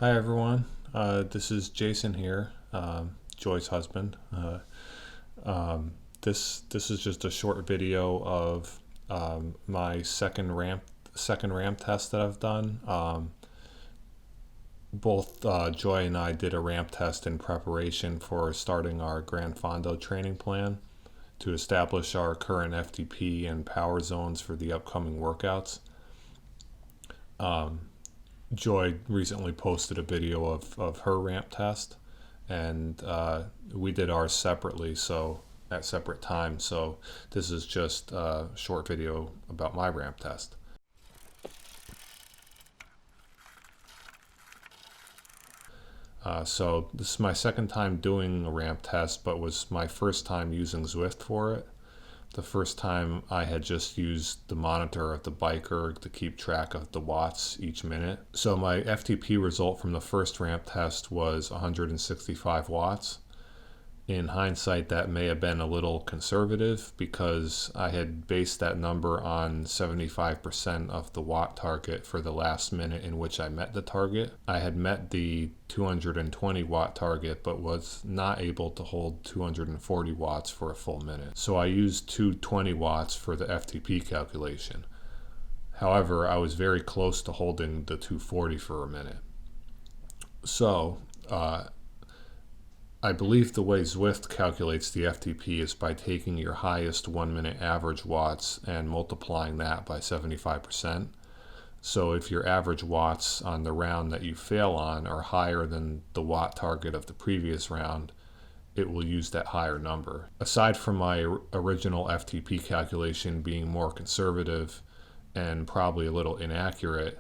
Hi everyone, this is Jason here, Joy's husband. This is just a short video of my second ramp test that I've done. Both Joy and I did a ramp test in preparation for starting our Grand Fondo training plan to establish our current FTP and power zones for the upcoming workouts. Joy recently posted a video of her ramp test, and we did ours separately, so at separate times. So this is just a short video about my ramp test. So this is my second time doing a ramp test, but was my first time using Zwift for it. The first time I had just used the monitor of the biker to keep track of the watts each minute. So my FTP result from the first ramp test was 165 watts. In hindsight, that may have been a little conservative because I had based that number on 75% of the watt target for the last minute in which I met the target. I had met the 220 watt target but was not able to hold 240 watts for a full minute. So I used 220 watts for the FTP calculation. However, I was very close to holding the 240 for a minute. So, I believe the way Zwift calculates the FTP is by taking your highest 1 minute average watts and multiplying that by 75%. So if your average watts on the round that you fail on are higher than the watt target of the previous round, it will use that higher number. Aside from my original FTP calculation being more conservative and probably a little inaccurate,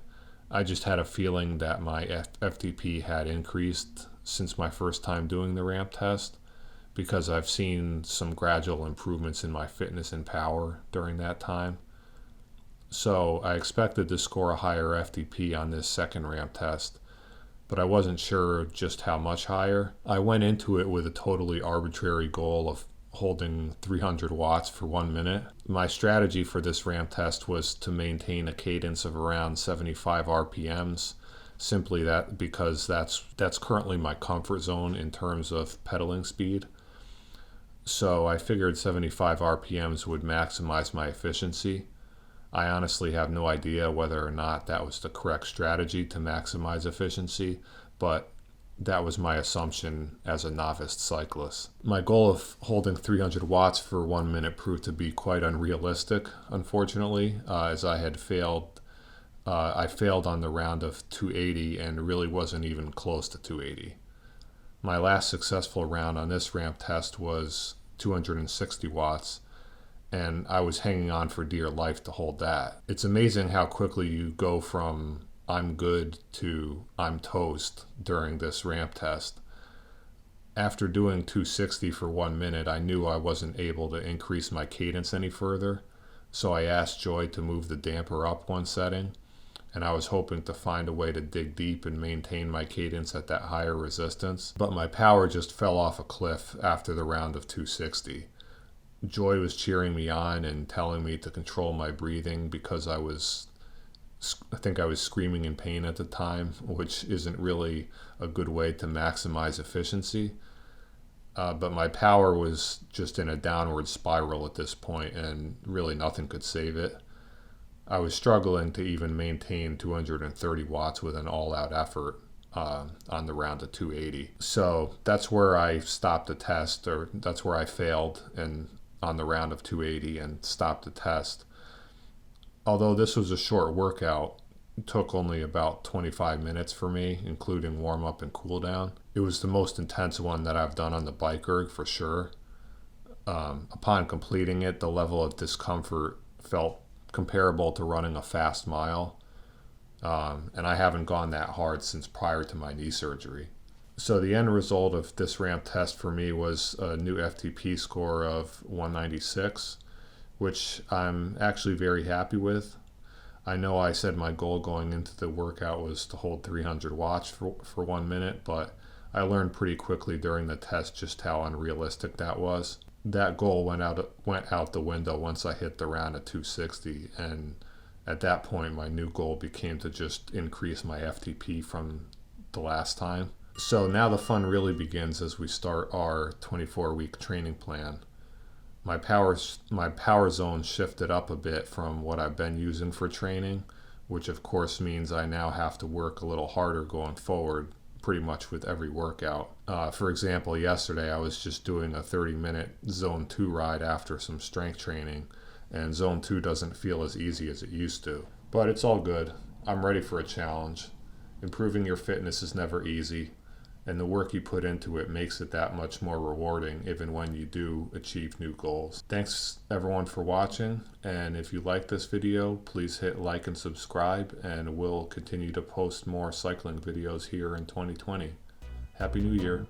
I just had a feeling that my FTP had increased since my first time doing the ramp test, because I've seen some gradual improvements in my fitness and power during that time. So I expected to score a higher FTP on this second ramp test, but I wasn't sure just how much higher. I went into it with a totally arbitrary goal of holding 300 watts for 1 minute. My strategy for this ramp test was to maintain a cadence of around 75 RPMs, simply that because that's currently my comfort zone in terms of pedaling speed. So I figured 75 RPMs would maximize my efficiency. I honestly have no idea whether or not that was the correct strategy to maximize efficiency, but that was my assumption as a novice cyclist. My goal of holding 300 watts for 1 minute proved to be quite unrealistic, unfortunately, as I failed on the round of 280 and really wasn't even close to 280. My last successful round on this ramp test was 260 watts, and I was hanging on for dear life to hold that. It's amazing how quickly you go from I'm good to I'm toast during this ramp test. After doing 260 for 1 minute, I knew I wasn't able to increase my cadence any further, so I asked Joy to move the damper up one setting, and I was hoping to find a way to dig deep and maintain my cadence at that higher resistance, but my power just fell off a cliff after the round of 260. Joy was cheering me on and telling me to control my breathing because I think I was screaming in pain at the time, which isn't really a good way to maximize efficiency. But my power was just in a downward spiral at this point, and really nothing could save it. I was struggling to even maintain 230 watts with an all-out effort on the round of 280. So that's where I stopped the test, or that's where I failed on the round of 280 and stopped the test. Although this was a short workout, it took only about 25 minutes for me, including warm-up and cool-down. It was the most intense one that I've done on the bike erg for sure. Upon completing it, the level of discomfort felt comparable to running a fast mile, and I haven't gone that hard since prior to my knee surgery. So the end result of this ramp test for me was a new FTP score of 196, which I'm actually very happy with. I know I said my goal going into the workout was to hold 300 watts for 1 minute, but I learned pretty quickly during the test just how unrealistic that was. That goal went out the window once I hit the round of 260, and at that point my new goal became to just increase my FTP from the last time. So now the fun really begins as we start our 24-week training plan. My power zone shifted up a bit from what I've been using for training, which of course means I now have to work a little harder going forward pretty much with every workout. For example, yesterday I was just doing a 30-minute zone 2 ride after some strength training, and zone 2 doesn't feel as easy as it used to. But it's all good. I'm ready for a challenge. Improving your fitness is never easy, and the work you put into it makes it that much more rewarding even when you do achieve new goals. Thanks everyone for watching, and if you like this video, please hit like and subscribe, and we'll continue to post more cycling videos here in 2020. Happy New Year.